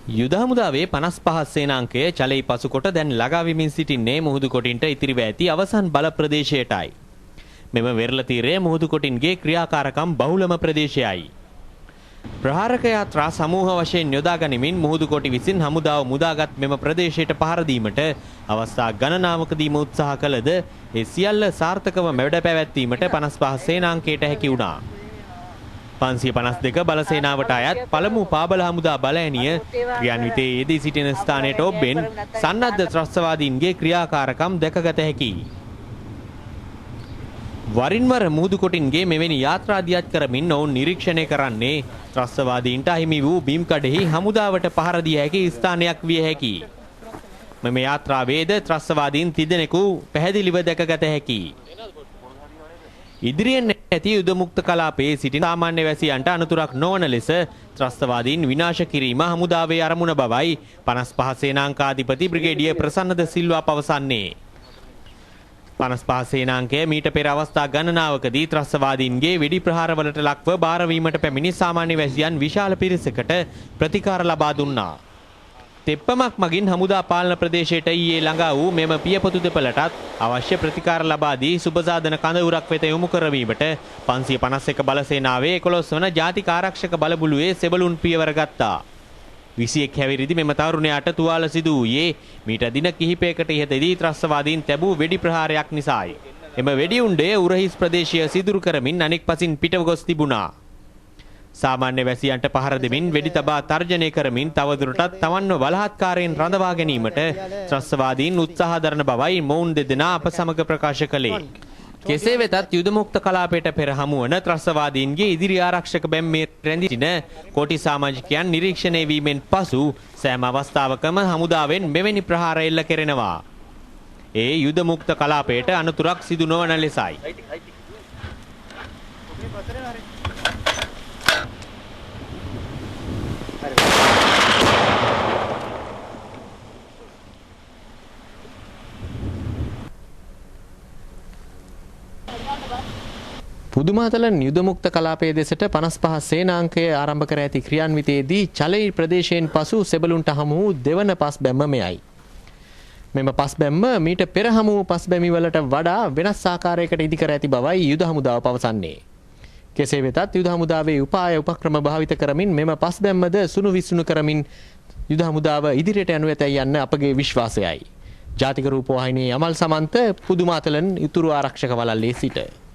යුද හමුදාවේ 55 සේනාංකය චලෙයි පසුකොට දැන් ළඟා වෙමින් සිටින්නේ මුහුදු කොටින්ට ඉතිරිව ඇති අවසන් බල ප්‍රදේශයටයි. මෙම වෙරළ තීරය මුහුදු කොටින්ගේ ක්‍රියාකාරකම් බහුලම ප්‍රදේශයයි. ප්‍රහාරක යාත්‍රා සමූහ වශයෙන් යොදා ගනිමින් මුහුදු කොටි විසින් හමුදාව මුදාගත් මෙම ප්‍රදේශයට පහර දීමට අවස්ථා ගණනාවකදීම උත්සාහ කළද ඒ සියල්ල සාර්ථකව වැඩ පැවැත්වීමට 55 සේනාංකයට හැකි වුණා. 552 බල සේනාවට අයත් පළමු පාබල හමුදා බලඇණිය ක්‍රියාන්විතයේ යෙදී සිටින ස්ථානයට ඔබෙන් සන්නද්ධ ත්‍රස්තවාදීන්ගේ ක්‍රියාකාරකම් දැකගත හැකියි. වරින් වර මුහුදු කොටින්ගේ මෙවැනි යාත්‍රා දියත් කරමින් ඔවුන් නිරීක්ෂණය කරන්නේ ත්‍රස්තවාදීන්ට අහිමි වූ බිම්කඩෙහි හමුදාවට පහර දිය හැකි ස්ථානයක් විය හැකියි. මෙම යාත්‍රාවේද ත්‍රස්තවාදීන් තිදෙනෙකු පැහැදිලිව දැකගත හැකියි. ඉදිරියෙන් ඇති යුද මුක්ත කලාපයේ සිටින සාමාන්‍ය වැසියන්ට අනතුරක් නොවන ලෙස ත්‍රස්තවාදීන් විනාශ කිරීම හමුදාවේ අරමුණ බවයි 55 සේනාංකාධිපති බ්‍රිගේඩියර් ප්‍රසන්නද සිල්වා පවසන්නේ. 55 සේනාංකය මීට පෙර අවස්ථා ගණනාවකදී ත්‍රස්තවාදීන්ගේ වෙඩි ප්‍රහාරවලට ලක්ව බාරවීමට පැමිණි සාමාන්‍ය වැසියන් විශාල පිරිසකට ප්‍රතිකාර ලබා දුන්නා. තෙප්පමක් මගින් හමුදා පාලන ප්‍රදේශයට ඊයේ ළඟා වූ මෙම පියපොතු දෙපළටත් අවශ්‍ය ප්‍රතිකාර ලබා දී සුබසාධන කඳවුරක් වෙත යොමු කරවීමට 551 බල සේනාවේ 11 වන ජාතික ආරක්ෂක බලබුළුවේ සෙබළුන් පියවර ගත්තා. 21 හැවිරිදි මෙම තරුණයාට තුවාල සිදු වූයේ මීට දින කිහිපයකට ඉහතදී ත්‍රස්තවාදීන් තැබූ වෙඩි ප්‍රහාරයක් නිසායි. එම වෙඩි උණ්ඩය උරහිස් ප්‍රදේශය සිදුරු කරමින් අනෙක් පසින් පිටව ගොස් තිබුණා. සාමාන්‍ය වැසියන්ට පහර දෙමින් වෙඩි තබා තර්ජනය කරමින් තවදුරටත් තමන්ව බලහත්කාරයෙන් රඳවා ගැනීමට ත්‍රස්තවාදීන් උත්සාහ දරන බවයි මොවුන් දෙදෙනා අප සමග ප්‍රකාශ කළේ. කෙසේ වෙතත් යුද මුක්ත කලාපයට පෙර හමුවන ත්‍රස්තවාදීන්ගේ ඉදිරි ආරක්ෂක බැම්මේ රැඳී සිටින කොටි සමාජිකයන් නිරීක්ෂණය වීමෙන් පසු සෑම අවස්ථාවකම හමුදාවෙන් මෙවැනි ප්‍රහාර එල්ල කෙරෙනවා. ඒ යුද මුක්ත කලාපයට අනතුරක් සිදු නොවන ලෙසයි. පුදුමාතලන් යුද මුක්ත කලාපයේ දෙසට 55 සේනාංකය ආරම්භ කර ඇති ක්‍රියාන්විතයේදී චලෙයි ප්‍රදේශයෙන් පසු සෙබළුන්ට හමු වූ දෙවන පස් බැම්ම මෙයයි. මෙම පස් බැම්ම මීට පෙර හමු වූ පස් බැමි වලට වඩා වෙනස් ආකාරයකට ඉදිකර ඇති බවයි යුද හමුදාව පවසන්නේ. කෙසේ වෙතත් යුද හමුදාවේ උපාය උපක්‍රම භාවිත කරමින් මෙම පස් බැම්මද සුණු විසුණු කරමින් යුද හමුදාව ඉදිරියට යනු ඇතැයි යන්න අපගේ විශ්වාසයයි. ජාතික රූපවාහිනියේ අමල් සමන්ත පුදුමාතලන් උතුරු ආරක්ෂක වළල්ලේ සිට